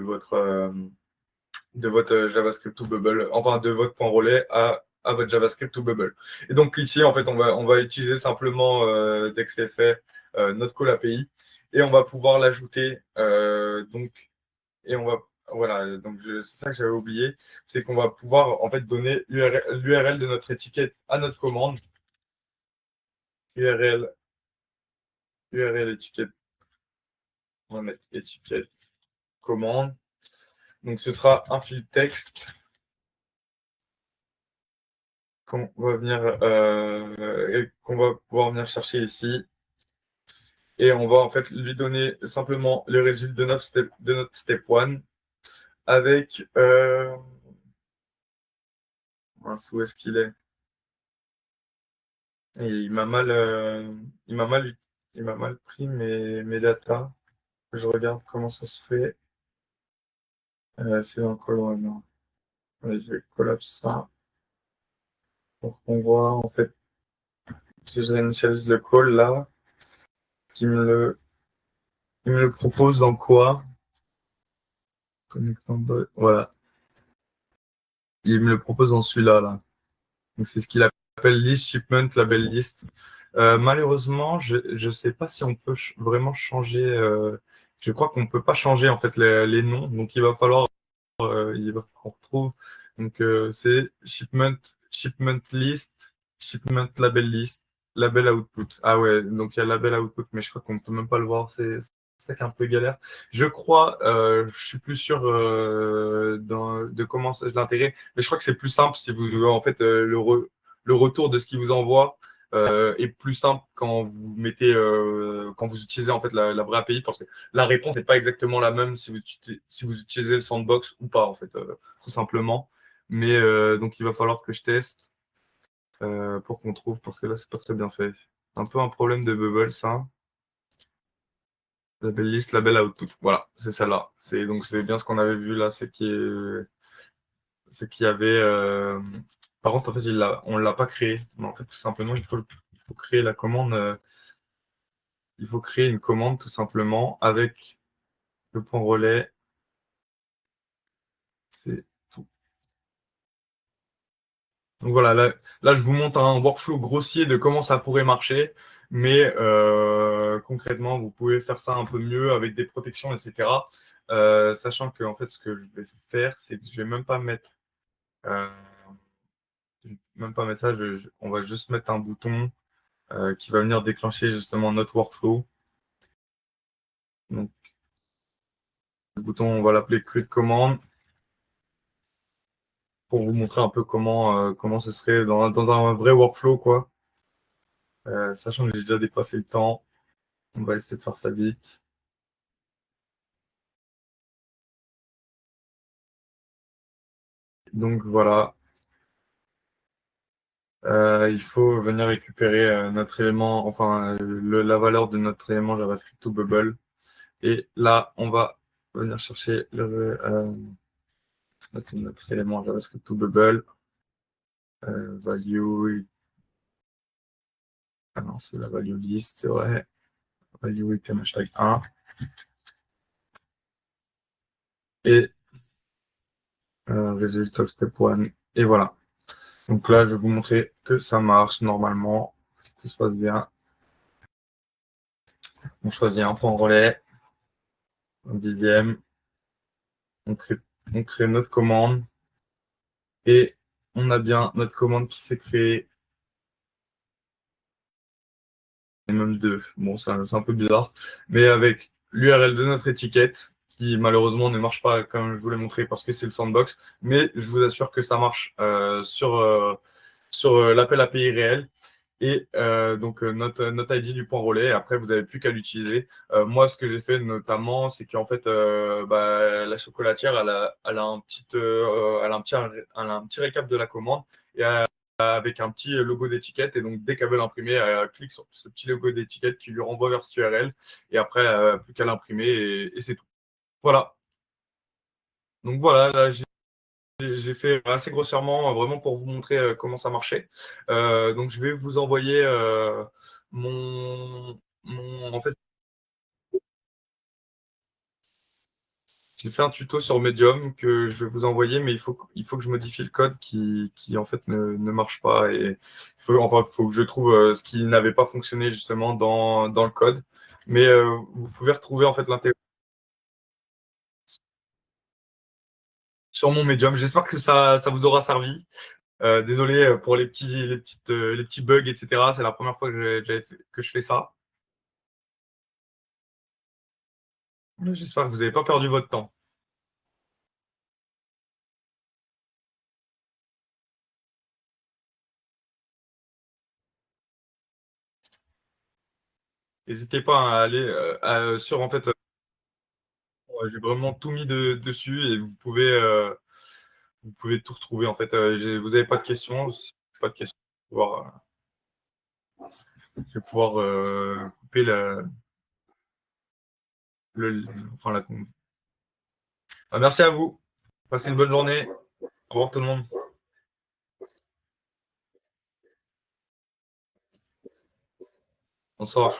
[SPEAKER 1] votre JavaScript to Bubble, enfin de votre point relais à votre JavaScript to Bubble. Et donc ici, en fait, on va utiliser simplement dès que c'est fait notre call API et on va pouvoir l'ajouter donc et on va voilà, donc c'est ça que j'avais oublié, c'est qu'on va pouvoir en fait donner l'URL de notre étiquette à notre commande. URL, URL étiquette, on va mettre étiquette commande. Donc ce sera un fil texte qu'on va pouvoir venir chercher ici. Et on va en fait lui donner simplement le résultat de notre step 1 avec où est-ce qu'il est? Et il m'a mal pris mes datas. Je regarde comment ça se fait. C'est dans Call One. Ouais, je vais collapse ça pour qu'on voit en fait si je réinitialise le call là, il me le propose dans quoi? Voilà. Il me le propose dans celui-là là. Donc c'est ce qu'il appelle list shipment label list. Malheureusement, je ne sais pas si on peut vraiment changer. Je crois qu'on ne peut pas changer en fait les noms. Donc il va falloir qu'on retrouve. Donc c'est shipment list, shipment label list, label output. Ah ouais, donc il y a label output, mais je crois qu'on ne peut même pas le voir. C'est ça qui est un peu galère. Je crois, je suis plus sûr de comment je l'intégrer, mais je crois que c'est plus simple si vous en fait le retour de ce qu'il vous envoie est plus simple quand vous mettez quand vous utilisez en fait la vraie API parce que la réponse n'est pas exactement la même si vous utilisez le sandbox ou pas en fait tout simplement. Mais donc il va falloir que je teste pour qu'on trouve parce que là c'est pas très bien fait. Un peu un problème de bubble ça. Label list, label output. Voilà, c'est celle-là. Donc c'est bien ce qu'on avait vu là, c'est qu'il y avait. Par contre, en fait, on ne l'a pas créé. Mais en fait, tout simplement, il faut créer la commande. Il faut créer une commande tout simplement avec le point relais. C'est tout. Donc voilà, là, je vous montre un workflow grossier de comment ça pourrait marcher. Mais concrètement, vous pouvez faire ça un peu mieux avec des protections, etc. Sachant que en fait, ce que je vais faire, c'est que je ne vais même pas mettre. Euh, Même pas mettre ça, on va juste mettre un bouton qui va venir déclencher justement notre workflow. Donc, le bouton, on va l'appeler create command pour vous montrer un peu comment ce serait dans un vrai workflow, quoi. Sachant que j'ai déjà dépassé le temps, on va essayer de faire ça vite. Donc voilà, il faut venir récupérer notre élément, enfin la valeur de notre élément JavaScript to Bubble. Et là, on va venir chercher là, c'est notre élément JavaScript to Bubble. Value. Ah non, c'est la value list, c'est vrai. Value item hashtag 1. Et result of step 1. Et voilà. Donc là, je vais vous montrer que ça marche normalement. Si tout se passe bien. On choisit un point relais. Un dixième. On crée notre commande. Et on a bien notre commande qui s'est créée. même deux. Bon, c'est un peu bizarre. Mais avec l'URL de notre étiquette, qui malheureusement ne marche pas comme je vous l'ai montré parce que c'est le sandbox. Mais je vous assure que ça marche sur l'appel API réel. Et donc notre ID du point relais. Et après, vous n'avez plus qu'à l'utiliser. Moi, ce que j'ai fait notamment, c'est qu'en fait, la chocolatière, elle a un petit récap de la commande. Et avec un petit logo d'étiquette. Et donc, dès qu'elle veut l'imprimer, elle clique sur ce petit logo d'étiquette qui lui renvoie vers cette URL. Et après, plus qu'à l'imprimer et c'est tout. Voilà. Donc voilà, là, j'ai fait assez grossièrement, vraiment pour vous montrer comment ça marchait. Donc, je vais vous envoyer en fait, j'ai fait un tuto sur Medium que je vais vous envoyer, mais il faut que je modifie le code qui en fait ne marche pas. Et il faut que je trouve ce qui n'avait pas fonctionné justement dans le code. Mais vous pouvez retrouver en fait l'intégration sur mon Medium. J'espère que ça vous aura servi. Désolé pour les petits bugs, etc. C'est la première fois que je fais ça. J'espère que vous n'avez pas perdu votre temps. N'hésitez pas à aller sur en fait, j'ai vraiment tout mis dessus et vous pouvez tout retrouver en fait. Vous n'avez pas de questions, si vous n'avez pas de questions, je vais pouvoir couper le, enfin, la. Merci à vous. Passez une bonne journée. Au revoir tout le monde. Bonsoir.